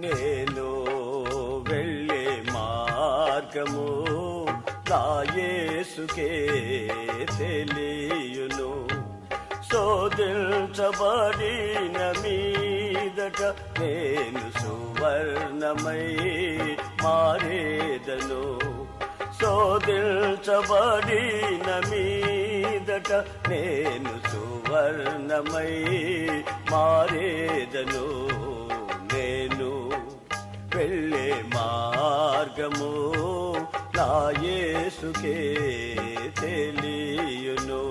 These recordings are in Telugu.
నేను వెళ్ళే మార్గము నా యేసుకే తెలియును. శోధించబడిన మీదట నేను సువర్ణమై మారేదను. శోధించబడిన మీదట నేను సువర్ణమై మారేదను. నేను వెళ్ళే మార్గము నా యేసుకే తెలియును.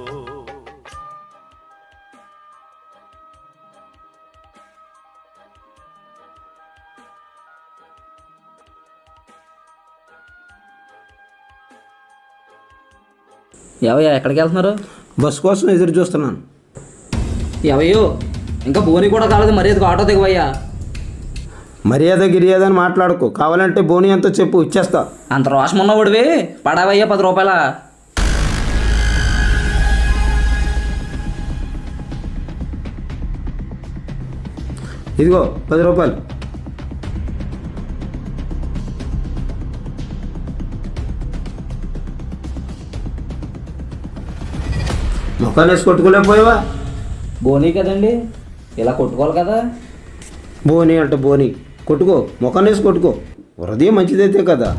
ఎవయ్యా ఎక్కడికి వెళ్తున్నారు? బస్ కోసం ఎదురు చూస్తున్నాను. ఎవయ్యో ఇంకా బోని కూడా కాలేదు, మర్యాదకు ఆటో దిగవయ్యా. మర్యాద గిర్యాద అని మాట్లాడుకో, కావాలంటే బోని ఎంతో చెప్పు, ఇచ్చేస్తా. అంత రోషం ఉన్నవాడివి పడావయ్యా 10 రూపాయల. ఇదిగో 10 రూపాయలు. ముఖాన్ని వేసి కొట్టుకోలేకపోయావా? బోనీ కదండి, ఇలా కొట్టుకోవాలి కదా. బోని అంటే బోని కొట్టుకో, ముఖాన్ని వేసి కొట్టుకో, హృదయం మంచిదైతే కదా.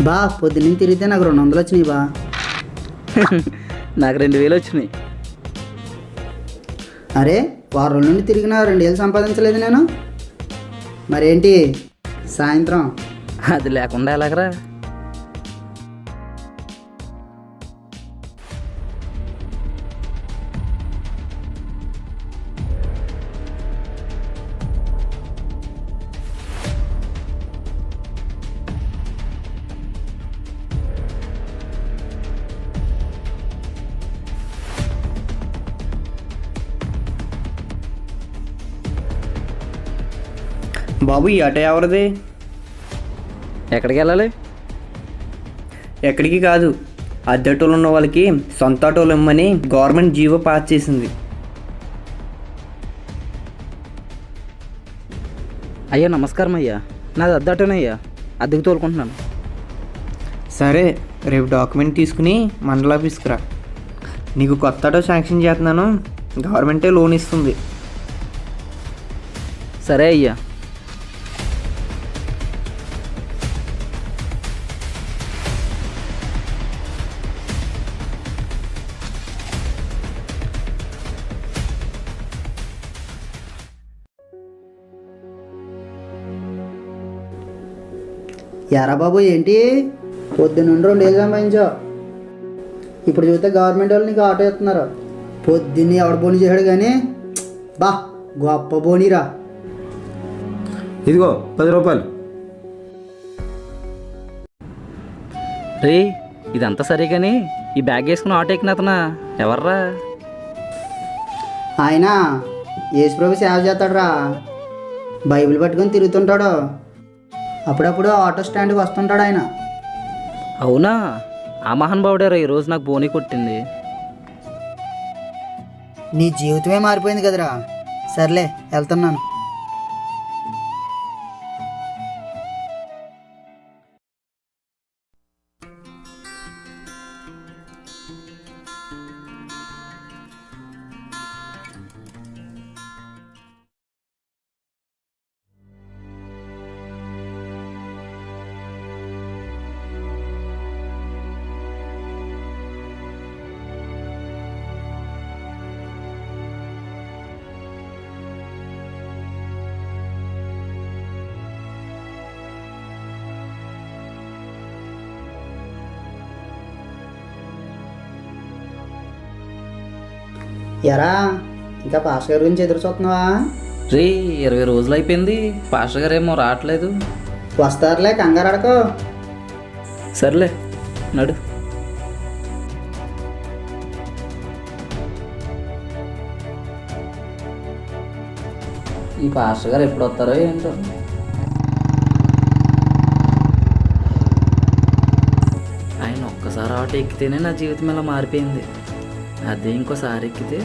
బా పొద్దున్న తిరిగితే నాకు 200 వచ్చినాయి బా. నాకు 2000 వచ్చినాయి. అరే వారం రోజుల నుండి తిరిగినా 2000 సంపాదించలేదు నేను. మరేంటి సాయంత్రం? అది లేకుండా ఎలాగరా? బాబు ఈ ఆటో ఎవరిది? ఎక్కడికి వెళ్ళాలి? ఎక్కడికి కాదు, అద్దె ఆటోలు ఉన్న వాళ్ళకి సొంత ఆటోలు ఇమ్మని గవర్నమెంట్ జీవో పాస్ చేసింది. అయ్యా నమస్కారం అయ్యా, నాది అద్దటోనయ్యా, అద్దెకు తోలుకుంటున్నాను. సరే రేపు డాక్యుమెంట్ తీసుకుని మండల ఆఫీస్కి రా. నీకు కొత్త ఆటో శాంక్షన్ చేస్తున్నాను, గవర్నమెంటే లోన్ ఇస్తుంది. సరే అయ్యా. ఎరా బాబు ఏంటి పొద్దున్న 2000 సంపాదించావు, ఇప్పుడు చూస్తే గవర్నమెంట్ వాళ్ళు నీకు ఆటో ఇస్తున్నారు. పొద్దున్నే ఎవడ బోని చేశాడు కానీ బా గొప్ప బోనీరా. ఇదిగో 10 రూపాయలు. రే ఇదంతా సరే కానీ ఈ బ్యాగ్ వేసుకుని ఆటో ఎక్కిన అతనా ఎవర్రా? ఆయన యేసుప్రభు సేవ చేస్తాడు రా, బైబిల్ పట్టుకొని తిరుగుతుంటాడు. అప్పుడప్పుడు ఆటో స్టాండ్కి వస్తుంటాడు ఆయన. అవునా? ఆ మహానుభావుడారా ఈరోజు నాకు బోని కొట్టింది. నీ జీవితమే మారిపోయింది కదరా. సర్లే వెళ్తున్నాను. ఎరా ఇంకా పాస్ గారి గురించి ఎదురు చూస్తున్నావా? రే 20 రోజులు అయిపోయింది, పాస్టర్ గారు ఏమో రావట్లేదు. వస్తారులే, కంగారు అడకో. సర్లే నడు. ఈ పాస్టర్ గారు ఎప్పుడు వస్తారో ఏంటో. ఆయన ఒక్కసారి ఆటో ఎక్కితేనే నా జీవితం ఇలా మారిపోయింది. అదే ఇంకోసారి ఎక్కితే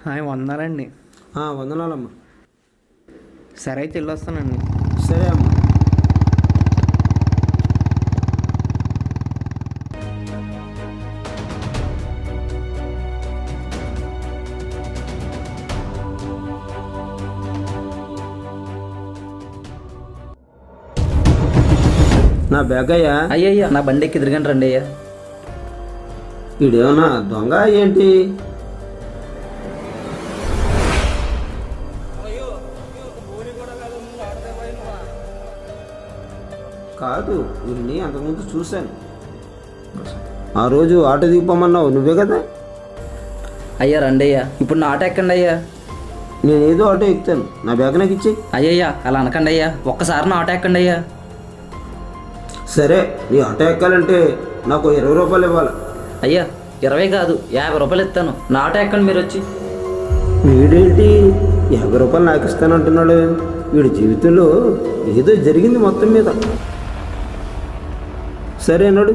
హాయ్, వందనాలండి. వందనాలమ్మా. సరే అయితే వెళ్ళొస్తానండి. సరే అమ్మా. నా బ్యాగ్ అయ్యా. అయ్యయ్యా నా బండి ఎక్కి తిరగండి రండి అయ్యా. వీడేమన్నా దొంగ ఏంటి? కాదు, వీడిని అంతకుముందు చూశాను. ఆ రోజు ఆటో దిగిపోమన్నావు నువ్వే కదా. అయ్యా రండి అయ్యా, ఇప్పుడు నా ఆటో ఎక్కండి అయ్యా. నేను ఏదో ఆటో ఎక్కుతాను, నా బ్యాగ్ నాకు ఇచ్చి. అయ్యయ్యా అలా అనకండి అయ్యా, ఒక్కసారి నా ఆటో ఎక్కండి అయ్యా. సరే, నీ ఆటో ఎక్కాలంటే నాకు 20 రూపాయలు ఇవ్వాలి. అయ్యా 20 కాదు 50 రూపాయలు ఇస్తాను, నా ఆటో ఎక్కండి మీరు వచ్చి. వీడేంటి 50 రూపాయలు నాకు ఇస్తానంటున్నాడు? వీడి జీవితంలో ఏదో జరిగింది మొత్తం మీద. సరే అన్నాడు.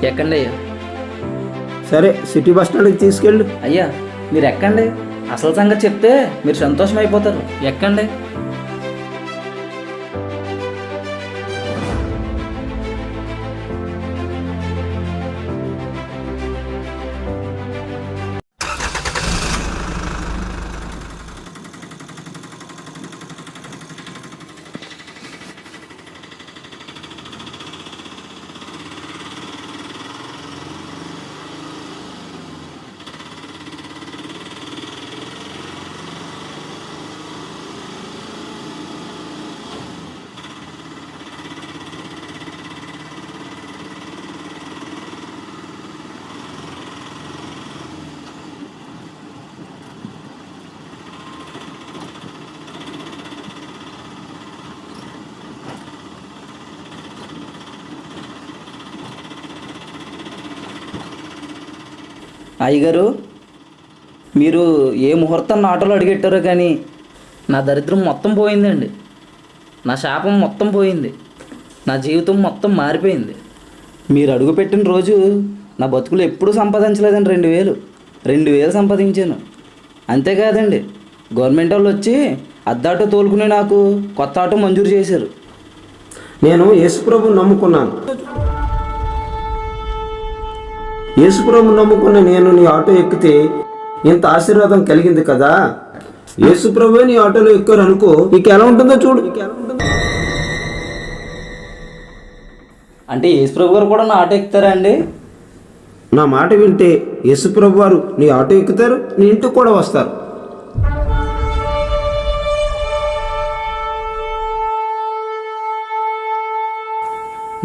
ఎక్కండి అయ్యా. సరే, సిటీ బస్ స్టాండ్కి తీసుకెళ్ళు. అయ్యా మీరు ఎక్కండి, అసలు సంగతి చెప్తే మీరు సంతోషం అయిపోతారు. ఎక్కండి. అయ్యగారు మీరు ఏ ముహూర్తం ఆటోలో అడిగెట్టారో కానీ నా దరిద్రం మొత్తం పోయిందండి. నా శాపం మొత్తం పోయింది. నా జీవితం మొత్తం మారిపోయింది. మీరు అడుగుపెట్టిన రోజు నా బతుకులు ఎప్పుడూ సంపాదించలేదండి. 2000 సంపాదించాను. అంతేకాదండి, గవర్నమెంట్ వాళ్ళు వచ్చి అద్దాటో తోలుకుని నాకు కొత్త ఆటో మంజూరు చేశారు. నేను యేసుప్రభుని నమ్ముకున్నాను. యేసుప్రభుని నమ్ముకున్న నేను నీ ఆటో ఎక్కితే ఇంత ఆశీర్వాదం కలిగింది కదా. యేసుప్రభువే నీ ఆటోలో ఎక్కారు అనుకో, నీకు ఎలా ఉంటుందో చూడు. అంటే యేసుప్రభు గారు కూడా నా ఆటో ఎక్కుతారా అండి? నా మాట వింటే యేసుప్రభు వారు నీ ఆటో ఎక్కుతారు, నీ ఇంటికి కూడా వస్తారు.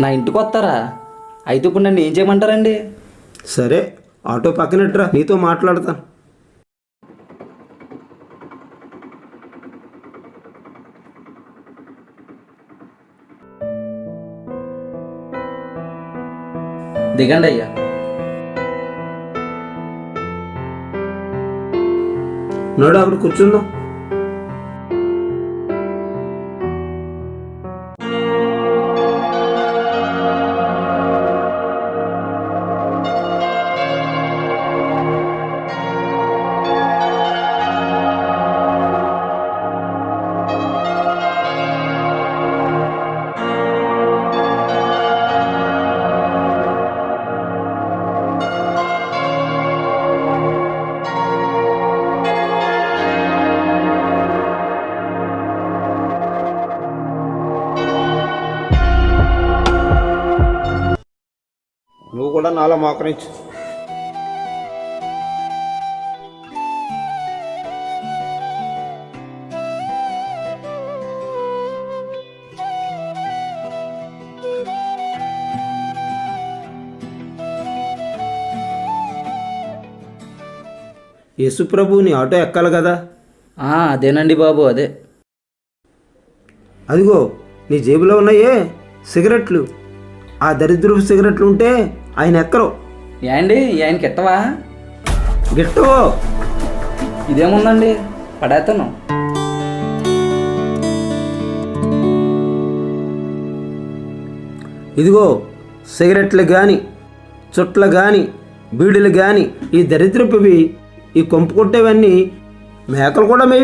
నా ఇంటికి వస్తారా? అయితే ఇప్పుడు నన్ను ఏం చేయమంటారండి? సరే, ఆటో పక్కనట్రా, నీతో మాట్లాడతాను. దిగండి అయ్యా. నడు, అక్కడ కూర్చుందాం. నువ్వు కూడా నాలో మోకరించు. యేసుప్రభు నీ ఆటో ఎక్కాలి కదా. అదేనండి బాబు, అదే. అదిగో నీ జేబులో ఉన్నాయే సిగరెట్లు. ఆ దరిద్రపు సిగరెట్లు ఉంటే ఆయన ఎక్కరు. ఏండి ఆయనకి ఎట్టవా? గిట్టవో. ఇదేముందండి, పడేస్తాను. ఇదిగో సిగరెట్లు కానీ, చుట్లు కానీ, బీడీలు కానీ, ఈ దరిద్రపువి, ఈ కొంపు కొట్టేవన్నీ మేకలు కూడా మే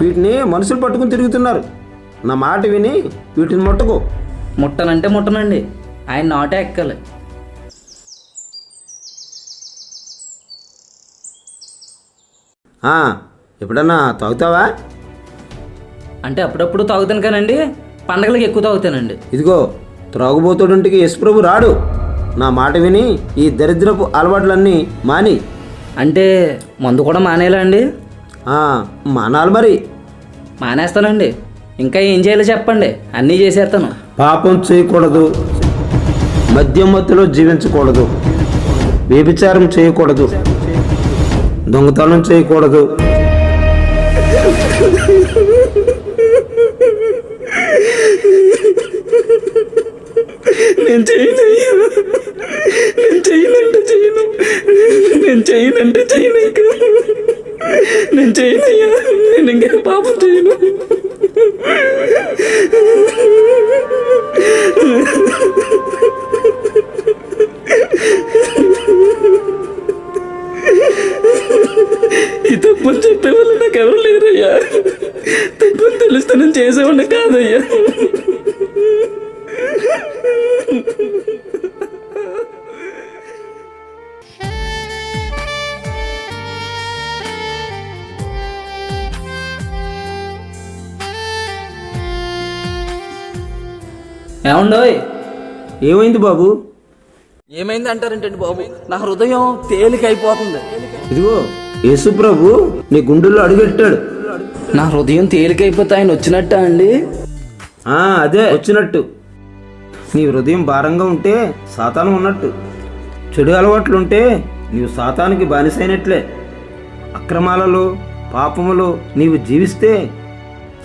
వీటిని మనుషులు పట్టుకుని తిరుగుతున్నారు. నా మాట విని వీటిని ముట్టకు. ముట్టనంటే ముట్టనండి, ఆయన నాటే ఎక్కాలి. ఎప్పుడన్నా తాగుతావా? అంటే అప్పుడప్పుడు తాగుతాను కానండి, పండగలకి ఎక్కువ తాగుతానండి. ఇదిగో త్రాగుబోతుడింటికి యేసుప్రభు రాడు. నా మాట విని ఈ దరిద్రపు అలవాట్లన్నీ మాని. అంటే మందు కూడా మానేలా అండి? మానాలి మరి. మానేస్తానండి. ఇంకా ఏం చేయాలో చెప్పండి, అన్నీ చేసేస్తాను. పాపం చేయకూడదు, మద్యం మత్తులో జీవించకూడదు, వ్యభిచారం చేయకూడదు, దొంగతనం చేయకూడదు, నేను చేయనయ్యా, నేను చేయనంటే చేయను, నేను చేయనంటే చేయను, నేను చేయనయ్యా, నేను ఇంకా పాపం చేయను. ఈ తప్పని చెప్పేవాళ్ళు నాకు ఎవరు లేరయ్యా. తప్పని తెలిస్తే నేను చేసేవాడిని కాదయ్యా. ఏమండోయ్? ఏమైంది బాబు? ఏమైంది అంటారేంటండి బాబు, నా హృదయం తేలికైపోతుంది. ఇదిగో యేసుప్రభు నీ గుండెల్లో అడుగెట్టాడు. నా హృదయం తేలికైపోతే ఆయన వచ్చినట్ట అండి? అదే వచ్చినట్టు. నీ హృదయం భారంగా ఉంటే సాతాను ఉన్నట్టు. చెడు అలవాట్లుంటే నీవు సాతానికి బానిసైనట్లే. అక్రమాలలో పాపములో నీవు జీవిస్తే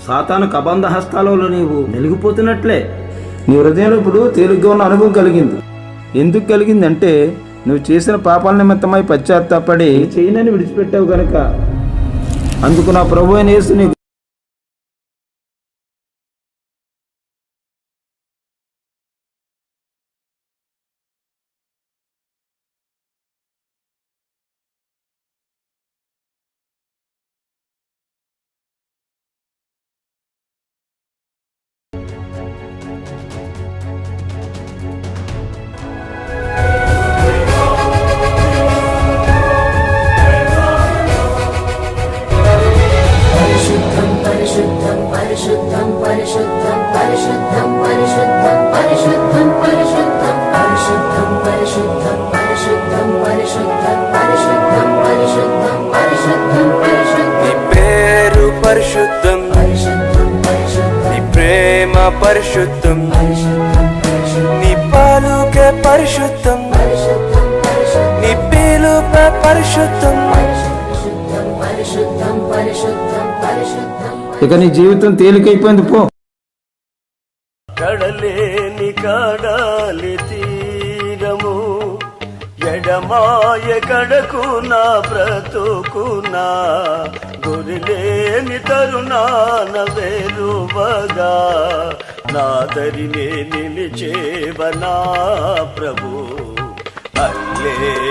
సాతాను కబంధ హస్తాలలో నీవు నలిగిపోతున్నట్లే. నీ హృదయంలో ఇప్పుడు తేలిగ్గా ఉన్న అనుభవం కలిగింది. ఎందుకు కలిగిందంటే నువ్వు చేసిన పాపాల నిమిత్తమై పశ్చాత్తాపడి చేయనని విడిచిపెట్టావు గనక. అందుకు నా ప్రభు అయిన యేసు నీకు పరిశుద్ధం, నీ ప్రేమ పరిశుద్ధం, నీ పాలుకే పరిశుద్ధం, నీ పిలుపే పరిశుద్ధం. ఇక నీ జీవితం తేలికైపోయింది పో. కడలేని కడాలి తీరము, ఎడమాయ కడకునా బ్రతుకునా, గురిలేని తరుణాన వేరువగా, నాదరినే నిలిచేవనా ప్రభు. హల్లెలూయా.